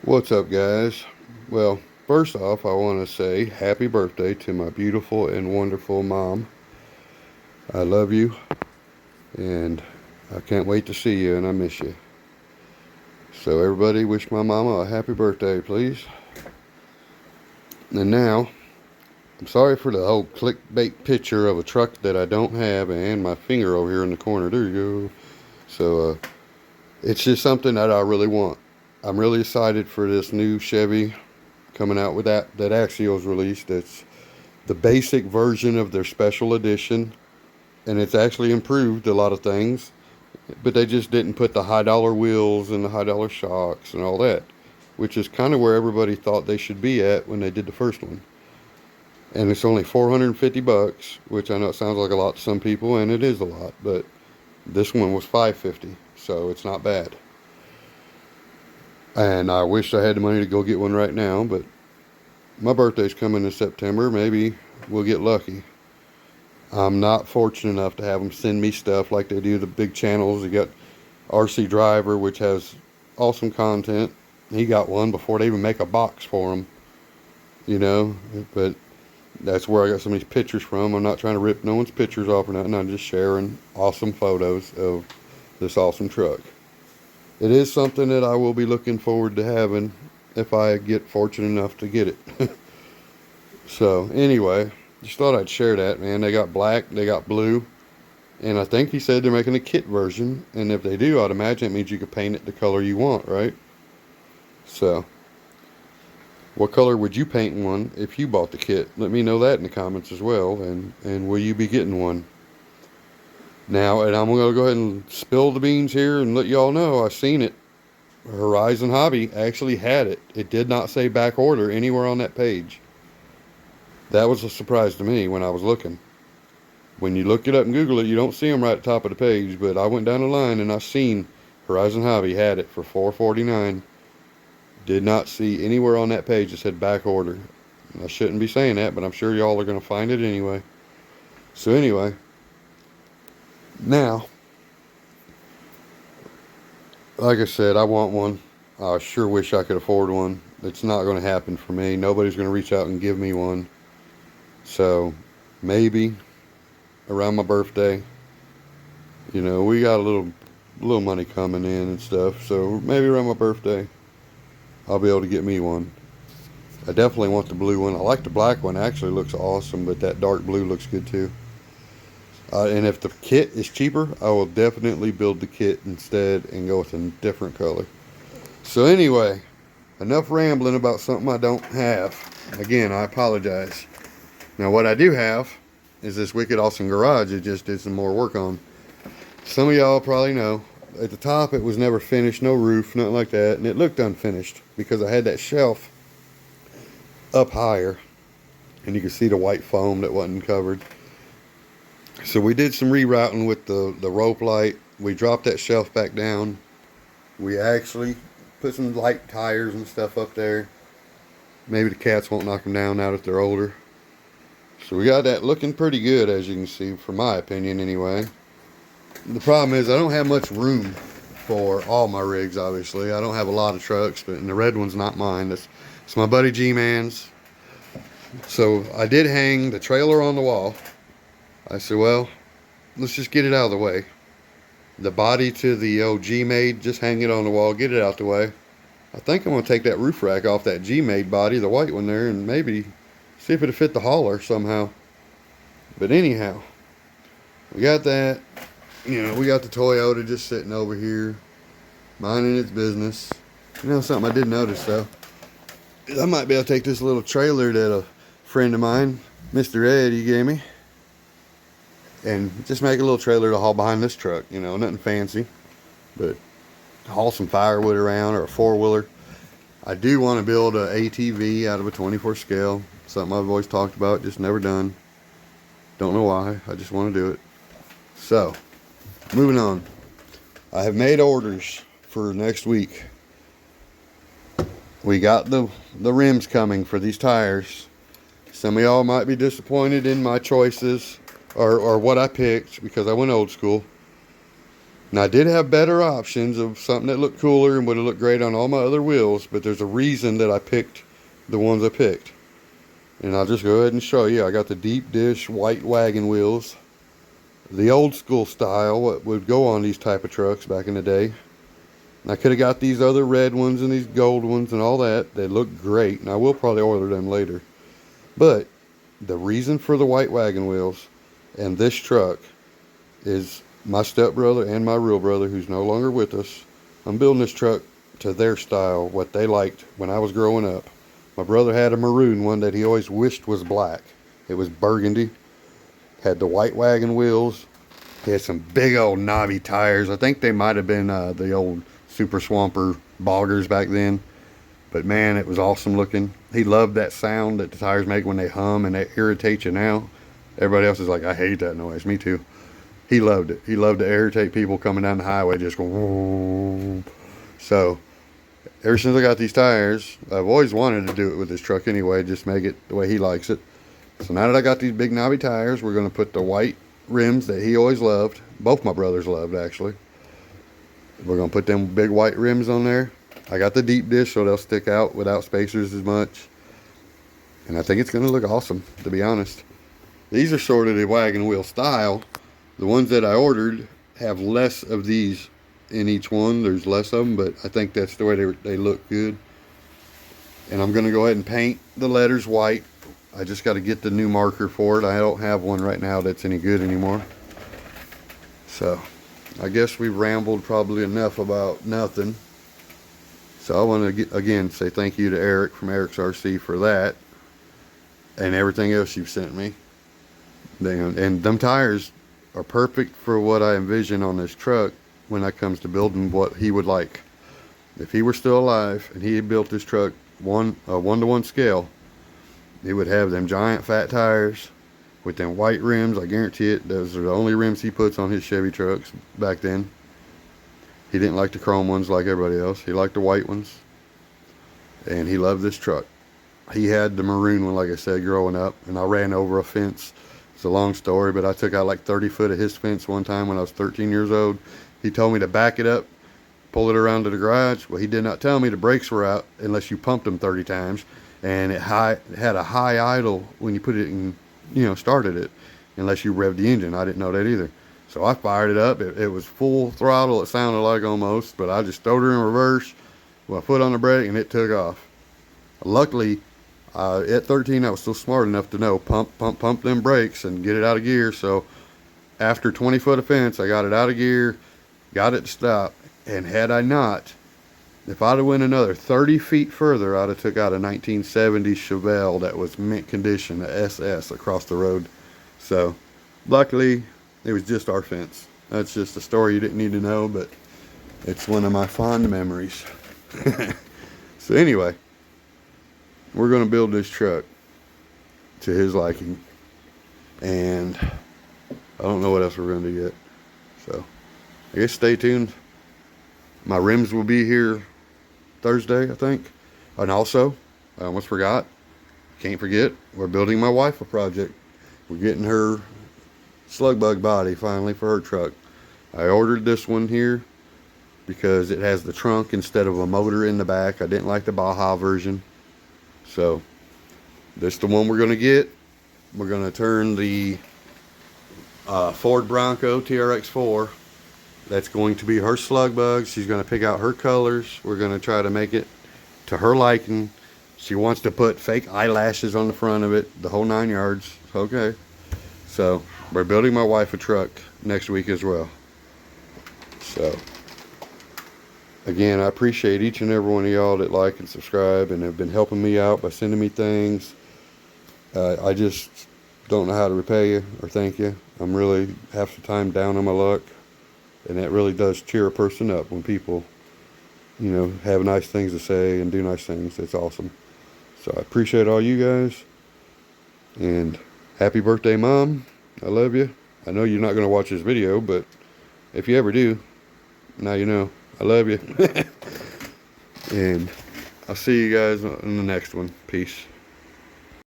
What's up, guys? Well, first off, I want to say happy birthday to my beautiful and wonderful mom. I love you, and I can't wait to see you, and I miss you. So, everybody, wish my mama a happy birthday, please. And now, I'm sorry for the whole clickbait picture of a truck that I don't have, and my finger over here in the corner. There you go. So, it's just something that I really want. I'm really excited for this new Chevy coming out with that Axial's released. It's the basic version of their special edition, and it's actually improved a lot of things, but they just didn't put the high dollar wheels and the high dollar shocks and all that, which is kind of where everybody thought they should be at when they did the first one. And it's only 450 bucks, which I know it sounds like a lot to some people, and it is a lot, but this one was 550, so it's not bad. And I wish I had the money to go get one right now, but my birthday's coming in September. Maybe we'll get lucky. I'm not fortunate enough to have them send me stuff like they do the big channels. They got RC Driver, which has awesome content. He got one before they even make a box for him, but that's where I got some of these pictures from. I'm not trying to rip no one's pictures off or nothing. I'm just sharing awesome photos of this awesome truck. It is something that I will be looking forward to having if I get fortunate enough to get it. So, anyway, just thought I'd share that, man. They got black, they got blue, and I think he said they're making a kit version, and if they do, I'd imagine it means you could paint it the color you want, right? So, what color would you paint one if you bought the kit? Let me know that in the comments as well, and will you be getting one? Now, and I'm going to go ahead and spill the beans here and let y'all know I've seen it. Horizon Hobby actually had it. It did not say back order anywhere on that page. That was a surprise to me when I was looking. When you look it up and Google it, you don't see them right at the top of the page, but I went down the line and I seen Horizon Hobby had it for $4.49. Did not see anywhere on that page that said back order. I shouldn't be saying that, but I'm sure y'all are going to find it anyway. So anyway, now, like I said, I want one. I sure wish I could afford one. It's not going to happen for me. Nobody's going to reach out and give me one. So, maybe around my birthday, we got a little money coming in and stuff. So, maybe around my birthday, I'll be able to get me one. I definitely want the blue one. I like the black one. It actually looks awesome, but that dark blue looks good too. And if the kit is cheaper, I will definitely build the kit instead and go with a different color. So anyway, enough rambling about something I don't have. Again, I apologize. Now what I do have is this wicked awesome garage I just did some more work on. Some of y'all probably know, at the top it was never finished, no roof, nothing like that, and it looked unfinished because I had that shelf up higher and you could see the white foam that wasn't covered. So we did some rerouting with the rope light. We dropped that shelf back down. We actually put some light tires and stuff up there. Maybe the cats won't knock them down now that they're older. So we got that looking pretty good, as you can see, from my opinion anyway. The problem is I don't have much room for all my rigs, obviously. I don't have a lot of trucks, and the red one's not mine. It's my buddy G-Man's. So I did hang the trailer on the wall. I said, well, let's just get it out of the way. The body to the old G-Made, just hang it on the wall, get it out the way. I think I'm going to take that roof rack off that G-Made body, the white one there, and maybe see if it'll fit the hauler somehow. But anyhow, we got that. We got the Toyota just sitting over here, minding its business. Something I did notice, though. I might be able to take this little trailer that a friend of mine, Mr. Ed, he gave me, and just make a little trailer to haul behind this truck. Nothing fancy, but haul some firewood around, or a four-wheeler. I do want to build a ATV out of a 24 scale. Something I've always talked about, just never done. Don't know why, I just want to do it. So, moving on. I have made orders for next week. We got the rims coming for these tires. Some of y'all might be disappointed in my choices, or what I picked, because I went old school. Now, I did have better options of something that looked cooler and would have looked great on all my other wheels, but there's a reason that I picked the ones I picked. And I'll just go ahead and show you. I got the deep dish white wagon wheels, the old school style, what would go on these type of trucks back in the day. And I could have got these other red ones and these gold ones and all that. They look great, and I will probably order them later. But the reason for the white wagon wheels and this truck is my stepbrother and my real brother, who's no longer with us. I'm building this truck to their style, what they liked when I was growing up. My brother had a maroon one that he always wished was black. It was burgundy. Had the white wagon wheels. He had some big old knobby tires. I think they might have been the old Super Swamper boggers back then. But man, it was awesome looking. He loved that sound that the tires make when they hum and they irritate you now. Everybody else is like, I hate that noise. Me too. He loved it. He loved to irritate people coming down the highway, just going, whoa. So ever since I got these tires, I've always wanted to do it with this truck anyway, just make it the way he likes it. So now that I got these big knobby tires, we're going to put the white rims that he always loved. Both my brothers loved, actually. We're going to put them big white rims on there. I got the deep dish so they'll stick out without spacers as much. And I think it's going to look awesome, to be honest. These are sort of the wagon wheel style. The ones that I ordered have less of these in each one. There's less of them, but I think that's the way they look good. And I'm going to go ahead and paint the letters white. I just got to get the new marker for it. I don't have one right now that's any good anymore. So I guess we've rambled probably enough about nothing. So I want to again say thank you to Eric from Eric's RC for that and everything else you've sent me. And them tires are perfect for what I envision on this truck when it comes to building what he would like. If he were still alive and he had built this truck one-to-one scale, he would have them giant fat tires with them white rims. I guarantee it. Those are the only rims he puts on his Chevy trucks back then. He didn't like the chrome ones like everybody else. He liked the white ones. And he loved this truck. He had the maroon one, like I said, growing up. And I ran over a fence. It's a long story, but I took out like 30 foot of his fence one time when I was 13 years old. He told me to back it up, pull it around to the garage. Well, he did not tell me the brakes were out unless you pumped them 30 times. And it had a high idle when you put it in, started it, unless you revved the engine. I didn't know that either. So I fired it up. It was full throttle, it sounded like almost, but I just throwed her in reverse with my foot on the brake and it took off. Luckily, at 13, I was still smart enough to know pump them brakes and get it out of gear. So after 20 foot of fence, I got it out of gear, got it to stop. And had I not, if I'd have went another 30 feet further, I'd have took out a 1970 Chevelle that was mint condition, a SS, across the road. So luckily, it was just our fence. That's just a story you didn't need to know, but it's one of my fond memories. So anyway, we're going to build this truck to his liking. And I don't know what else we're going to do yet. So I guess stay tuned. My rims will be here Thursday, I think. And also, I almost forgot. Can't forget, we're building my wife a project. We're getting her slug bug body finally for her truck. I ordered this one here because it has the trunk instead of a motor in the back. I didn't like the Baja version. So this is the one we're going to get. We're going to turn the Ford Bronco TRX4. That's going to be her slug bug. She's going to pick out her colors. We're going to try to make it to her liking. She wants to put fake eyelashes on the front of it, the whole 9 yards. Okay. So we're building my wife a truck next week as well. So again, I appreciate each and every one of y'all that like and subscribe and have been helping me out by sending me things. I just don't know how to repay you or thank you. I'm really half the time down on my luck, and that really does cheer a person up when people, have nice things to say and do nice things. It's awesome. So I appreciate all you guys, and happy birthday, Mom. I love you. I know you're not going to watch this video, but if you ever do, now you know. I love you. And I'll see you guys in the next one. Peace.